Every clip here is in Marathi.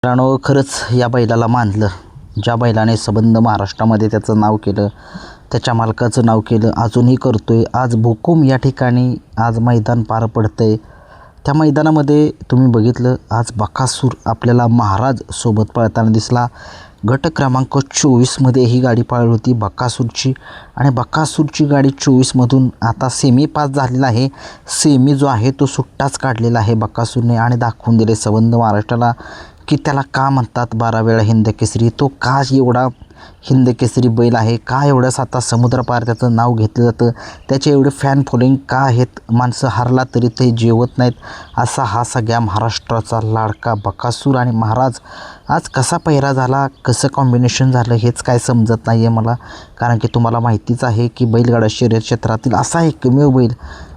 मित्रांनो, खरंच या बैलाला मानलं. ज्या बैलाने सबंध महाराष्ट्रामध्ये त्याचं नाव केलं, त्याच्या मालकाचं नाव केलं, अजूनही करतोय. आज भुकुम या ठिकाणी आज मैदान पार पडतंय. त्या मैदानामध्ये तुम्ही बघितलं, आज बकासूर आपल्याला महाराज सोबत पळताना दिसला. गट क्रमांक 24मध्ये ही गाडी पळाली होती बकासूरची, आणि बकासूरची गाडी 24मधून आता सेमी पास झालेला आहे. सेमी जो आहे तो सुट्टाच काढलेला आहे बकासूरने, आणि दाखवून दिले सबंध महाराष्ट्राला की त्याला का म्हणतात 12 वेळा हिंद केसरी. तो का एवढा हिंद केसरी बैल आहे, का एवढं आता समुद्रपार त्याचं नाव घेतलं जातं, त्याचे एवढे फॅन फॉलोइंग का आहेत. माणसं हारला तरी ते जेवत नाहीत, असा हा सगळ्या महाराष्ट्राचा लाडका बकासूर. आणि महाराज आज कसा पहिरा झाला, कसं कॉम्बिनेशन झालं हेच काय समजत नाही आहे मला. कारण की तुम्हाला माहितीच आहे की बैलगाडा शर्यत क्षेत्रातील असा एकमेव बैल,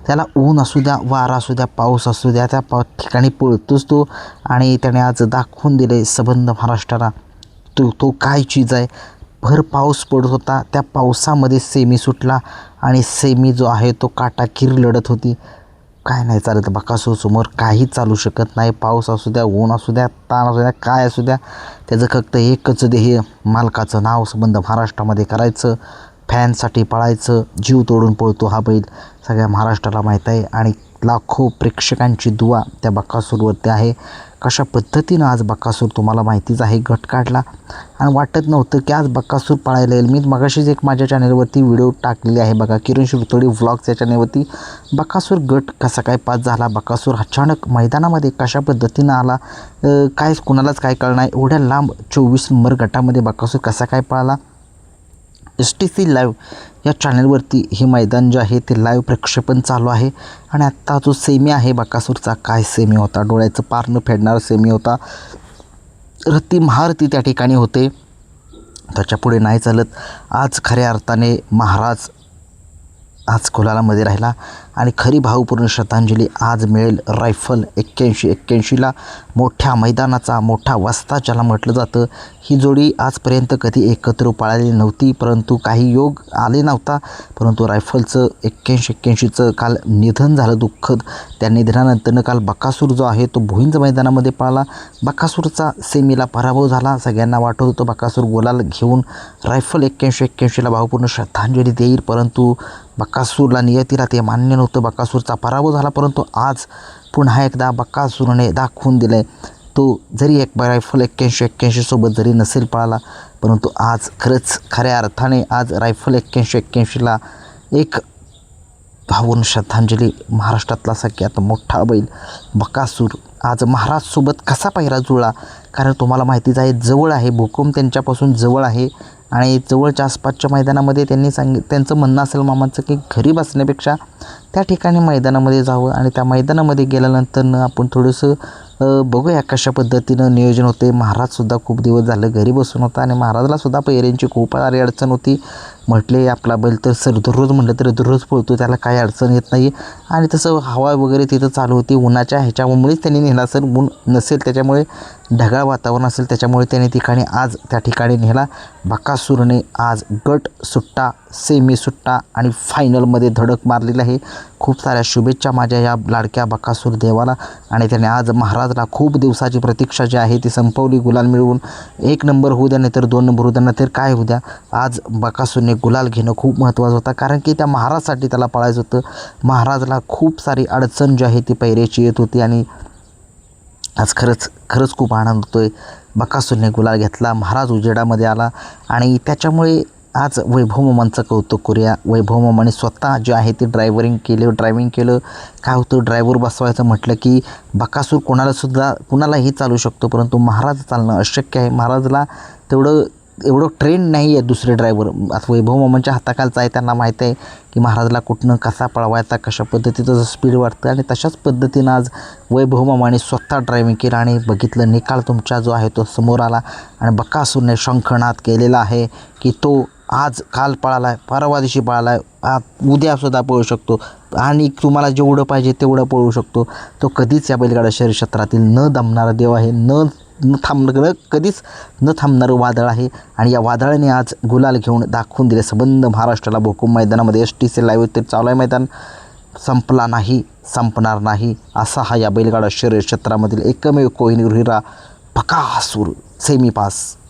त्याला ऊन असू द्या, वारा असू द्या, पाऊस असू द्या, त्या ठिकाणी पळतोच तो. आणि त्याने आज दाखवून दिले सबंध महाराष्ट्राला तो काय चीज आहे. भर पाऊस पडत होता, त्या पावसामध्ये सेमी सुटला, आणि सेमी जो आहे तो काटाकीर लढत होती. काय नाही चालत बकासूरसमोर, काही चालू शकत नाही. पाऊस असू द्या, ऊन असू द्या, ताण असू द्या, काय असू द्या, त्याचं फक्त एकच ध्येय, मालकाचं नाव सबंध महाराष्ट्रामध्ये करायचं, फॅनसाठी पळायचं. जीव तोडून पळतो हा बैल, सगळ्या महाराष्ट्राला माहीत आहे. आणि लाखो प्रेक्षकांची दुआ त्या बकासूरवरती आहे. कशा पद्धतीनं आज बकासूर, तुम्हाला माहितीच आहे, गट काढला. आणि वाटत नव्हतं की आज बकासूर पळायला येईल. मी मगाशीच एक माझ्या चॅनलवरती व्हिडिओ टाकलेली आहे बघा, किरण शिरतोडे व्लॉग्स या चॅनलवरती. बकासूर गट कसा काय पास झाला, बकासूर अचानक मैदानामध्ये कशा पद्धतीनं आला, काय कुणालाच काय कळणार नाही. एवढ्या लांब 24 नंबर गटामध्ये बकासूर कसा काय पळाला. STC लाईव्ह या चॅनलवरती हे मैदान जे आहे ते लाईव्ह प्रक्षेपण चालू आहे. आणि आत्ता जो सेमी आहे बकासूरचा, काय सेमी होता, डोळ्याचं पार न फेडणारा सेमी होता. रत्ती महारथी त्या ठिकाणी होते, त्याच्यापुढे नाही चालत. आज खऱ्या अर्थाने महाराज आज गुलालामध्ये राहिला. आणि खरी भावपूर्ण श्रद्धांजली आज मिळेल रायफल 81ला, मोठ्या मैदानाचा मोठा वस्ता ज्याला म्हटलं जातं. ही जोडी आजपर्यंत कधी एकत्र पळाली नव्हती, परंतु काही योग आले नव्हता. परंतु रायफलचं 81चं काल निधन झालं दुःखद. त्या निधनानंतरनं काल बकासूर जो आहे तो भुईंज मैदानामध्ये पळाला. बकासूरचा सेमीला पराभव झाला. सगळ्यांना वाटत होतं बकासूर गुलाल घेऊन रायफल 81ला भावपूर्ण श्रद्धांजली देईल, परंतु बकासूरला नियतीला ते मान्य नव्हतं. बकासूरचा पराभव झाला. परंतु आज पुन्हा एकदा बकासूरने दाखवून दिलं आहे, तो जरी एक रायफल 81 सोबत जरी नसेल पळाला, परंतु आज खरंच खऱ्या अर्थाने आज रायफल 81ला एक भावून श्रद्धांजली. महाराष्ट्रातला सगळ्यात मोठा बैल बकासूर आज महाराजसोबत कसा पहिरा जुळला, कारण तुम्हाला माहितीच आहे जवळ आहे, भुकुम त्यांच्यापासून जवळ आहे. आणि जवळच्या आसपासच्या मैदानामध्ये त्यांनी त्यांचं म्हणणं असेल मामाचं की घरी बसण्यापेक्षा त्या ठिकाणी मैदानामध्ये जावं. आणि त्या मैदानामध्ये गेल्यानंतर आपण थोडंसं बघूया कशा पद्धतीनं नियोजन होते. महाराजसुद्धा खूप दिवस झालं घरी बसून होता, आणि महाराजलासुद्धा पहिऱ्यांची खूप सारी अडचण होती. म्हटले आपला बैल तर सर दररोज म्हटलं तर दररोज पळतो, त्याला काही अडचण येत नाही. आणि तसं हवा वगैरे तिथं चालू होती, उन्हाच्या ह्याच्यामुळेच त्यांनी नेला असेल. ऊन नसेल त्याच्यामुळे, ढगाळ वातावरण असेल त्याच्यामुळे त्याने ठिकाणी आज त्या ठिकाणी नेला. बकासूरने आज गट सुट्टा, सेमी सुट्टा आणि फायनलमध्ये धडक मारलेली आहे. खूप साऱ्या शुभेच्छा माझ्या या लाडक्या बकासूर देवाला. आणि त्याने आज महाराजला खूप दिवसाची प्रतीक्षा जी आहे ती संपवली. गुलाल मिळवून 1 नंबर होऊ द्या, नाहीतर 2 नंबर होऊ द्या, नाहीतर काय होऊ द्या, आज बकासूरने गुलाल घेणं खूप महत्त्वाचं होतं. कारण की त्या महाराजसाठी त्याला पळायचं होतं. महाराजला खूप सारी अडचण जी आहे ती पहिऱ्याची येत होती. आणि आज खरंच खूप आनंद होतो आहे. बकासूरने गुलाल घेतला, महाराज उजेडामध्ये आला. आणि त्याच्यामुळे आज वैभव मामांचं कौतुक करूया. वैभव मामाने स्वतः जे आहे ते ड्रायव्हिंग केलं. काय होतं, ड्रायव्हर बसवायचं म्हटलं की बकासूर कुणालाही चालू शकतो, परंतु महाराज चालणं अशक्य आहे. महाराजला एवढं ट्रेन नाही आहे दुसरे ड्रायव्हर. आता वैभव मामांच्या हाताखालचा आहे, त्यांना माहीत आहे की महाराजला कुठनं कसा पळवायचा, कशा पद्धतीचं स्पीड वाटतं. आणि तशाच पद्धतीनं आज वैभव मामाने स्वतः ड्रायव्हिंग केलं. आणि बघितलं निकाल तुमचा जो आहे तो समोर आला. आणि बकासूरने शंखनाद केलेला आहे की तो आज काल पळाला आहे, परवा दिवशी पळाला आहे, उद्यासुद्धा पळू शकतो, आणि तुम्हाला जेवढं पाहिजे तेवढं पळू शकतो. तो कधीच या बैलगाडा शर्यत क्षेत्रातील न दमणारा देव आहे, कधीच न थांबणारं वादळ आहे. आणि या वादळाने आज गुलाल घेऊन दाखवून दिले सबंध महाराष्ट्राला. भुकुम मैदानामध्ये STC लाईव्ह ते चालू आहे. मैदान संपला नाही, संपणार नाही, असा हा या बैलगाडा शर्यत क्षेत्रामधील एकमेव कोहिनूर हिरा बकासूर सेमी पास.